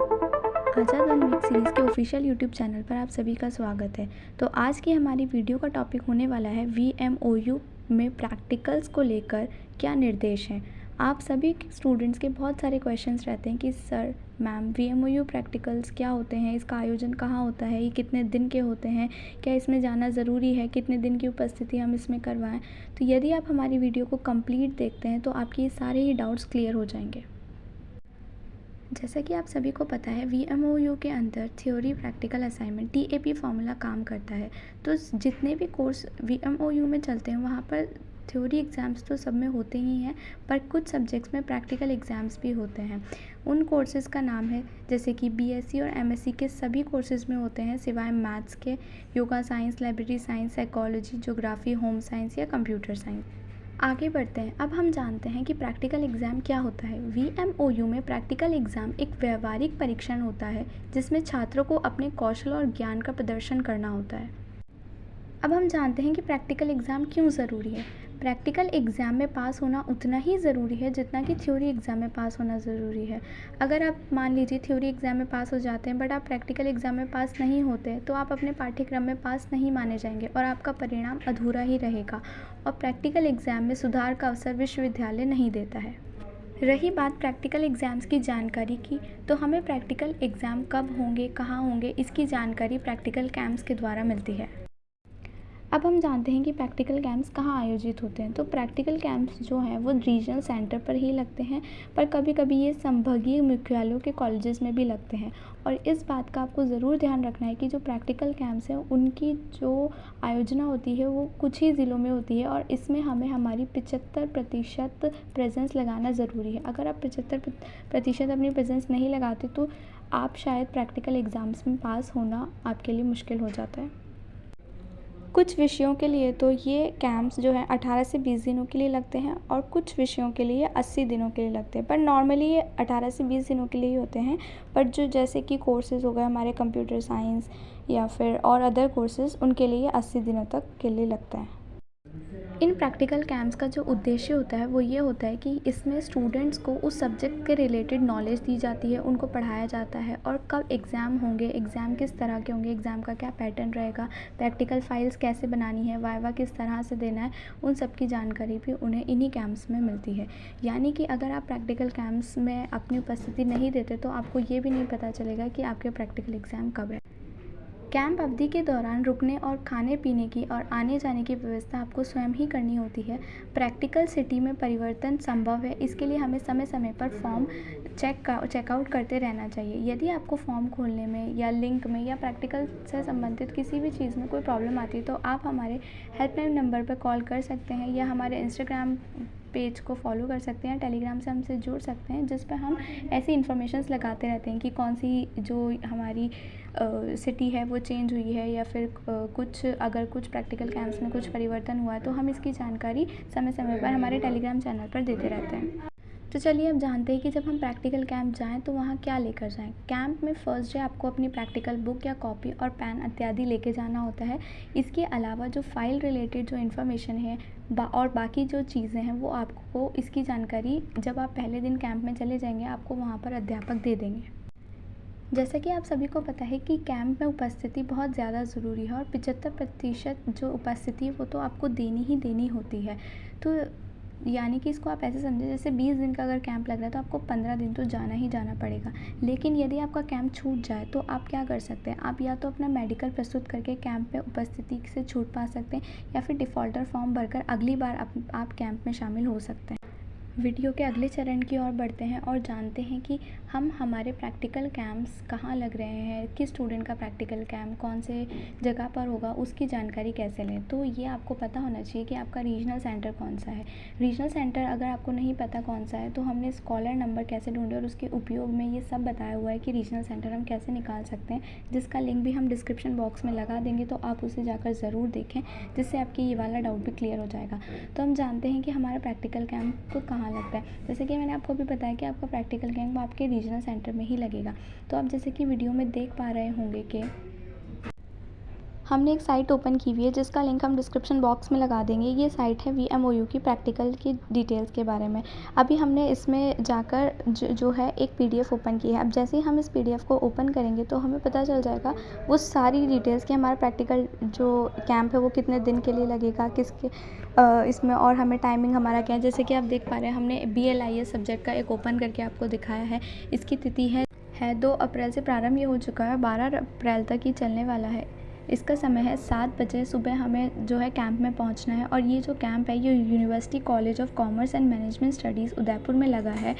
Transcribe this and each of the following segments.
आज़ाद one week series के official YouTube channel पर आप सभी का स्वागत है। तो आज की हमारी वीडियो का टॉपिक होने वाला है VMOU में प्रैक्टिकल्स को लेकर क्या निर्देश हैं। आप सभी स्टूडेंट्स के बहुत सारे क्वेश्चंस रहते हैं कि सर मैम VMOU प्रैक्टिकल्स क्या होते हैं, इसका आयोजन कहाँ होता है, ये कितने दिन के होते हैं, क्या इसमें जाना ज़रूरी है, कितने दिन की उपस्थिति हम इसमें करवाएं। तो यदि आप हमारी वीडियो को कंप्लीट देखते हैं तो आपके ये सारे ही डाउट्स क्लियर हो जाएंगे। जैसा कि आप सभी को पता है VMOU के अंदर theory practical assignment TAP formula काम करता है। तो जितने भी कोर्स VMOU में चलते हैं वहाँ पर थ्योरी एग्ज़ाम्स तो सब में होते ही हैं, पर कुछ सब्जेक्ट्स में प्रैक्टिकल एग्ज़ाम्स भी होते हैं। उन कोर्सेज़ का नाम है जैसे कि BSc और MSc के सभी कोर्सेज़ में होते हैं सिवाय मैथ्स के, yoga science, library science, psychology, geography, home science या कंप्यूटर साइंस। आगे बढ़ते हैं। अब हम जानते हैं कि प्रैक्टिकल एग्ज़ाम क्या होता है। VMOU में प्रैक्टिकल एग्ज़ाम एक व्यवहारिक परीक्षण होता है जिसमें छात्रों को अपने कौशल और ज्ञान का प्रदर्शन करना होता है। अब हम जानते हैं कि प्रैक्टिकल एग्ज़ाम क्यों ज़रूरी है। प्रैक्टिकल एग्ज़ाम में पास होना उतना ही ज़रूरी है जितना कि थ्योरी एग्ज़ाम में पास होना ज़रूरी है। अगर आप मान लीजिए थ्योरी एग्ज़ाम में पास हो जाते हैं बट आप प्रैक्टिकल एग्ज़ाम में पास नहीं होते तो आप अपने पाठ्यक्रम में पास नहीं माने जाएंगे और आपका परिणाम अधूरा ही रहेगा और प्रैक्टिकल एग्ज़ाम में सुधार का अवसर विश्वविद्यालय नहीं देता है। रही बात प्रैक्टिकल एग्ज़ाम्स की जानकारी की, तो हमें प्रैक्टिकल एग्ज़ाम कब होंगे, कहाँ होंगे, इसकी जानकारी प्रैक्टिकल कैंप्स के द्वारा मिलती है। अब हम जानते हैं कि प्रैक्टिकल कैंप्स कहाँ आयोजित होते हैं। तो प्रैक्टिकल कैंप्स जो हैं वो रीजनल सेंटर पर ही लगते हैं, पर कभी कभी ये संभागीय मुख्यालयों के कॉलेजेस में भी लगते हैं। और इस बात का आपको ज़रूर ध्यान रखना है कि जो प्रैक्टिकल कैंप्स हैं उनकी जो आयोजना होती है वो कुछ ही ज़िलों में होती है और इसमें हमें हमारी 75% प्रेजेंस लगाना ज़रूरी है। अगर आप 75% अपनी प्रेजेंस नहीं लगाते तो आप शायद प्रैक्टिकल एग्ज़ाम्स में पास होना आपके लिए मुश्किल हो जाता है। कुछ विषयों के लिए तो ये कैंप्स जो है 18 से 20 दिनों के लिए लगते हैं और कुछ विषयों के लिए 80 दिनों के लिए लगते हैं, पर नॉर्मली ये 18 से 20 दिनों के लिए ही होते हैं। पर जो जैसे कि कोर्सेज़ हो गए हमारे कंप्यूटर साइंस या फिर और अदर कोर्सेज़, उनके लिए 80 दिनों तक के लिए लगता है। इन प्रैक्टिकल कैंप्स का जो उद्देश्य होता है वो ये होता है कि इसमें स्टूडेंट्स को उस सब्जेक्ट के रिलेटेड नॉलेज दी जाती है, उनको पढ़ाया जाता है और कब एग्ज़ाम होंगे, एग्ज़ाम किस तरह के होंगे, एग्ज़ाम का क्या पैटर्न रहेगा, प्रैक्टिकल फाइल्स कैसे बनानी है, वाइवा किस तरह से देना है, उन सब की जानकारी भी उन्हें इन्हीं कैंप्स में मिलती है। यानी कि अगर आप प्रैक्टिकल कैंप्स में अपनी उपस्थिति नहीं देते तो आपको ये भी नहीं पता चलेगा कि आपके प्रैक्टिकल एग्ज़ाम कब है। कैंप अवधि के दौरान रुकने और खाने पीने की और आने जाने की व्यवस्था आपको स्वयं ही करनी होती है। प्रैक्टिकल सिटी में परिवर्तन संभव है, इसके लिए हमें समय समय पर फॉर्म चेकआउट करते रहना चाहिए। यदि आपको फॉर्म खोलने में या लिंक में या प्रैक्टिकल से संबंधित किसी भी चीज़ में कोई प्रॉब्लम आती है तो आप हमारे हेल्पलाइन नंबर पर कॉल कर सकते हैं या हमारे इंस्टाग्राम पेज को फॉलो कर सकते हैं, टेलीग्राम से हमसे जुड़ सकते हैं, जिस पर हम ऐसी इन्फॉर्मेशंस लगाते रहते हैं कि कौन सी जो हमारी सिटी है वो चेंज हुई है या फिर अगर कुछ प्रैक्टिकल कैंप्स में कुछ परिवर्तन हुआ है तो हम इसकी जानकारी समय समय पर हमारे टेलीग्राम चैनल पर देते रहते हैं। तो चलिए अब जानते हैं कि जब हम प्रैक्टिकल कैंप जाएँ तो वहाँ क्या लेकर जाएँ। कैंप में फर्स्ट डे आपको अपनी प्रैक्टिकल बुक या कॉपी और पेन इत्यादि लेके जाना होता है। इसके अलावा जो फाइल रिलेटेड जो इन्फॉर्मेशन है और बाकी जो चीज़ें हैं वो आपको इसकी जानकारी जब आप पहले दिन कैंप में चले जाएंगे आपको वहाँ पर अध्यापक दे देंगे। जैसा कि आप सभी को पता है कि कैंप में उपस्थिति बहुत ज़्यादा ज़रूरी है और 75% जो उपस्थिति है वो तो आपको देनी ही देनी होती है। तो यानी कि इसको आप ऐसे समझें जैसे 20 दिन का अगर कैंप लग रहा है तो आपको 15 दिन तो जाना ही जाना पड़ेगा। लेकिन यदि आपका कैंप छूट जाए तो आप क्या कर सकते हैं, आप या तो अपना मेडिकल प्रस्तुत करके कैंप में उपस्थिति से छूट पा सकते हैं या फिर डिफ़ॉल्टर फॉर्म भरकर अगली बार आप कैंप में शामिल हो सकते हैं। वीडियो के अगले चरण की ओर बढ़ते हैं और जानते हैं कि हम हमारे प्रैक्टिकल कैंप्स कहाँ लग रहे हैं, किस स्टूडेंट का प्रैक्टिकल कैंप कौन से जगह पर होगा, उसकी जानकारी कैसे लें। तो ये आपको पता होना चाहिए कि आपका रीजनल सेंटर कौन सा है। रीजनल सेंटर अगर आपको नहीं पता कौन सा है तो हमने स्कॉलर नंबर कैसे ढूंढे और उसके उपयोग में ये सब बताया हुआ है कि रीजनल सेंटर हम कैसे निकाल सकते हैं, जिसका लिंक भी हम डिस्क्रिप्शन बॉक्स में लगा देंगे, तो आप उसे जाकर ज़रूर देखें, जिससे आपकी ये वाला डाउट भी क्लियर हो जाएगा। तो हम जानते हैं कि हमारा प्रैक्टिकल कैंप कहाँ लगता है। जैसे कि मैंने आपको भी बताया कि आपका प्रैक्टिकल कैंप आपके रीजनल सेंटर में ही लगेगा। तो आप जैसे कि वीडियो में देख पा रहे होंगे कि हमने एक साइट ओपन की हुई है जिसका लिंक हम डिस्क्रिप्शन बॉक्स में लगा देंगे। ये साइट है VMOU की प्रैक्टिकल की डिटेल्स के बारे में। अभी हमने इसमें जाकर जो है एक PDF ओपन की है। अब जैसे ही हम इस PDF को ओपन करेंगे तो हमें पता चल जाएगा वो सारी डिटेल्स कि हमारा प्रैक्टिकल जो कैंप है वो कितने दिन के लिए लगेगा, किसके इसमें, और हमें टाइमिंग हमारा क्या है। जैसे कि आप देख पा रहे हैं, हमने BLIS सब्जेक्ट का एक ओपन करके आपको दिखाया है। इसकी तिथि है 2 अप्रैल से प्रारंभ ये हो चुका है, 12 अप्रैल तक ये चलने वाला है। इसका समय है 7 बजे सुबह हमें जो है कैंप में पहुंचना है। और ये जो कैंप है ये university college of commerce and management studies Udaipur में लगा है।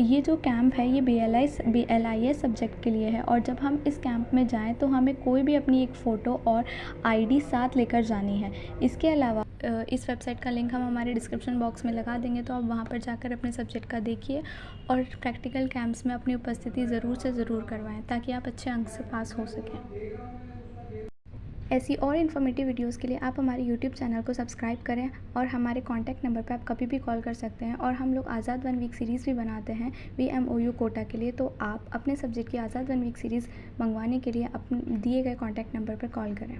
ये जो कैंप है ये BLIS सब्जेक्ट के लिए है। और जब हम इस कैंप में जाएं तो हमें कोई भी अपनी एक फ़ोटो और ID साथ लेकर जानी है। इसके अलावा इस वेबसाइट का लिंक हम हमारे डिस्क्रिप्शन बॉक्स में लगा देंगे, तो आप वहाँ पर जाकर अपने सब्जेक्ट का देखिए और प्रैक्टिकल कैंप्स में अपनी उपस्थिति ज़रूर से ज़रूर करवाएं ताकि आप अच्छे अंक से पास हो सकें। ऐसी और इन्फॉर्मेटिव वीडियोस के लिए आप हमारे YouTube चैनल को सब्सक्राइब करें और हमारे कॉन्टैक्ट नंबर पर आप कभी भी कॉल कर सकते हैं। और हम लोग आज़ाद 1 वीक सीरीज़ भी बनाते हैं VMOU कोटा के लिए, तो आप अपने सब्जेक्ट की आज़ाद 1 वीक सीरीज़ मंगवाने के लिए अपने दिए गए कॉन्टैक्ट नंबर पर कॉल करें।